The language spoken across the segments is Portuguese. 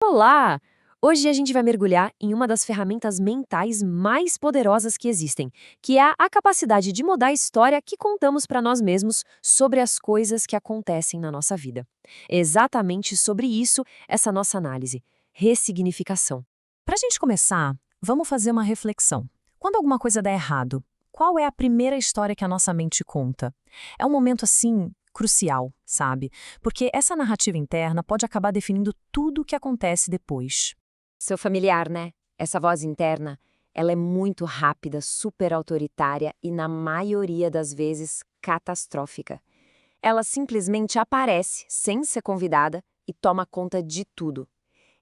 Olá! Hoje a gente vai mergulhar em uma das ferramentas mentais mais poderosas que existem, que é a capacidade de mudar a história que contamos para nós mesmos sobre as coisas que acontecem na nossa vida. Exatamente sobre isso essa nossa análise, ressignificação. Para a gente começar, vamos fazer uma reflexão. Quando alguma coisa dá errado, qual é a primeira história que a nossa mente conta? É um momento assim crucial, sabe? Porque essa narrativa interna pode acabar definindo tudo o que acontece depois. Seu familiar, né? Essa voz interna, ela é muito rápida, super autoritária e, na maioria das vezes, catastrófica. Ela simplesmente aparece, sem ser convidada, e toma conta de tudo.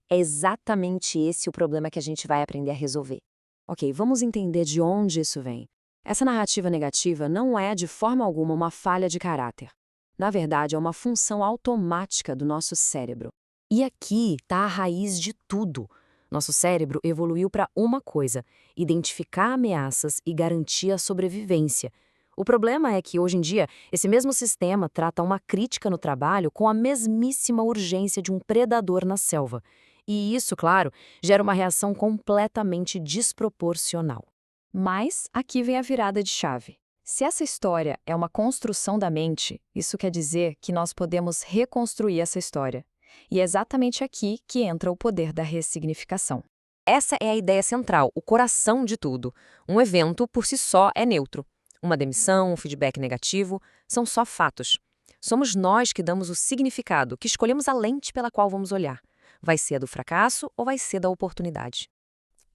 É exatamente esse o problema que a gente vai aprender a resolver. Ok, vamos entender de onde isso vem. Essa narrativa negativa não é de forma alguma uma falha de caráter. Na verdade, é uma função automática do nosso cérebro. E aqui está a raiz de tudo. Nosso cérebro evoluiu para uma coisa: identificar ameaças e garantir a sobrevivência. O problema é que, hoje em dia, esse mesmo sistema trata uma crítica no trabalho com a mesmíssima urgência de um predador na selva. E isso, claro, gera uma reação completamente desproporcional. Mas aqui vem a virada de chave. Se essa história é uma construção da mente, isso quer dizer que nós podemos reconstruir essa história. E é exatamente aqui que entra o poder da ressignificação. Essa é a ideia central, o coração de tudo. Um evento, por si só, é neutro. Uma demissão, um feedback negativo, são só fatos. Somos nós que damos o significado, que escolhemos a lente pela qual vamos olhar. Vai ser a do fracasso ou vai ser da oportunidade?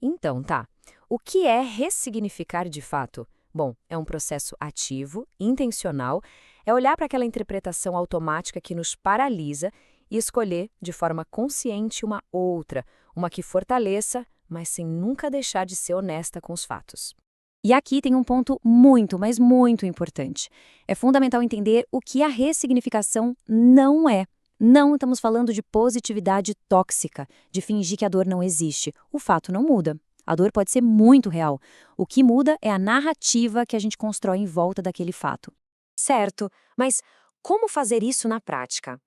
Então, tá. O que é ressignificar de fato? Bom, é um processo ativo, intencional, é olhar para aquela interpretação automática que nos paralisa e escolher de forma consciente uma outra, uma que fortaleça, mas sem nunca deixar de ser honesta com os fatos. E aqui tem um ponto muito, mas muito importante. É fundamental entender o que a ressignificação não é. Não estamos falando de positividade tóxica, de fingir que a dor não existe. O fato não muda. A dor pode ser muito real. O que muda é a narrativa que a gente constrói em volta daquele fato. Certo, mas como fazer isso na prática?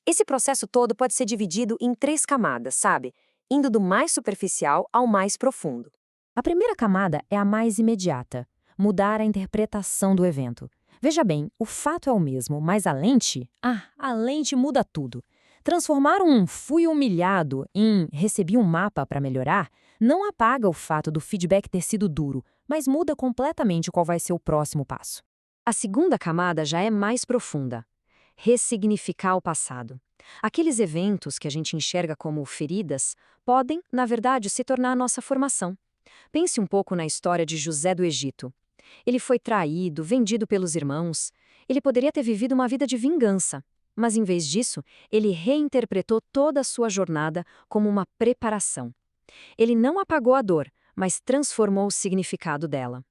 Esse processo todo pode ser dividido em 3 camadas, sabe? Indo do mais superficial ao mais profundo. A primeira camada é a mais imediata: mudar a interpretação do evento. Veja bem, o fato é o mesmo, mas a lente muda tudo. Transformar um "fui humilhado" em "recebi um mapa para melhorar" não apaga o fato do feedback ter sido duro, mas muda completamente qual vai ser o próximo passo. A segunda camada já é mais profunda. Ressignificar o passado. Aqueles eventos que a gente enxerga como feridas podem, na verdade, se tornar a nossa formação. Pense um pouco na história de José do Egito. Ele foi traído, vendido pelos irmãos. Ele poderia ter vivido uma vida de vingança, mas em vez disso, ele reinterpretou toda a sua jornada como uma preparação. Ele não apagou a dor, mas transformou o significado dela.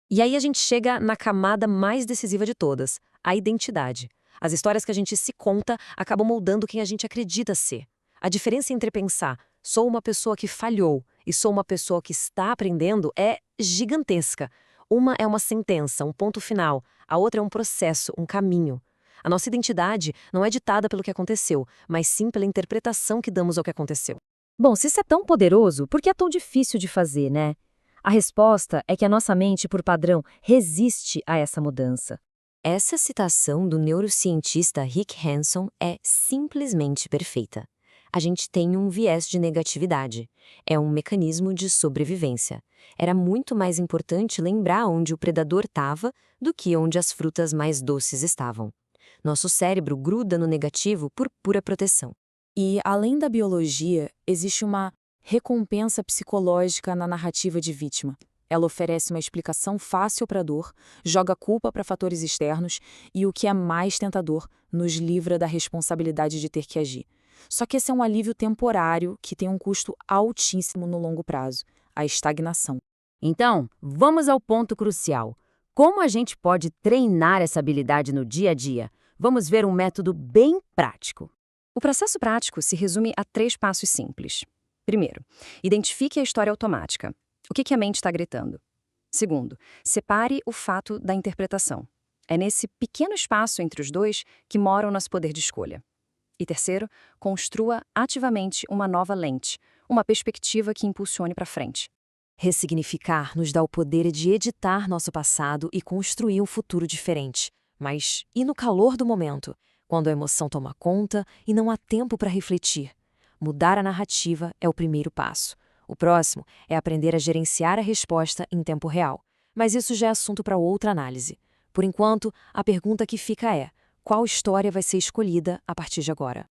E aí a gente chega na camada mais decisiva de todas, a identidade. As histórias que a gente se conta acabam moldando quem a gente acredita ser. A diferença entre pensar, sou uma pessoa que falhou, e sou uma pessoa que está aprendendo é gigantesca. Uma é uma sentença, um ponto final. A outra é um processo, um caminho. A nossa identidade não é ditada pelo que aconteceu, mas sim pela interpretação que damos ao que aconteceu. Bom, se isso é tão poderoso, por que é tão difícil de fazer, né? A resposta é que a nossa mente, por padrão, resiste a essa mudança. Essa citação do neurocientista Rick Hanson é simplesmente perfeita. A gente tem um viés de negatividade. É um mecanismo de sobrevivência. Era muito mais importante lembrar onde o predador estava do que onde as frutas mais doces estavam. Nosso cérebro gruda no negativo por pura proteção. E, além da biologia, existe uma recompensa psicológica na narrativa de vítima. Ela oferece uma explicação fácil para a dor, joga culpa para fatores externos e, o que é mais tentador, nos livra da responsabilidade de ter que agir. Só que esse é um alívio temporário que tem um custo altíssimo no longo prazo: a estagnação. Então, vamos ao ponto crucial. Como a gente pode treinar essa habilidade no dia a dia? Vamos ver um método bem prático. O processo prático se resume a 3 passos simples. Primeiro, identifique a história automática. O que a mente está gritando? Segundo, separe o fato da interpretação. É nesse pequeno espaço entre os dois que mora o nosso poder de escolha. E terceiro, construa ativamente uma nova lente, uma perspectiva que impulsione para frente. Ressignificar nos dá o poder de editar nosso passado e construir um futuro diferente. Mas e no calor do momento, quando a emoção toma conta e não há tempo para refletir? Mudar a narrativa é o primeiro passo. O próximo é aprender a gerenciar a resposta em tempo real. Mas isso já é assunto para outra análise. Por enquanto, a pergunta que fica é: qual história vai ser escolhida a partir de agora?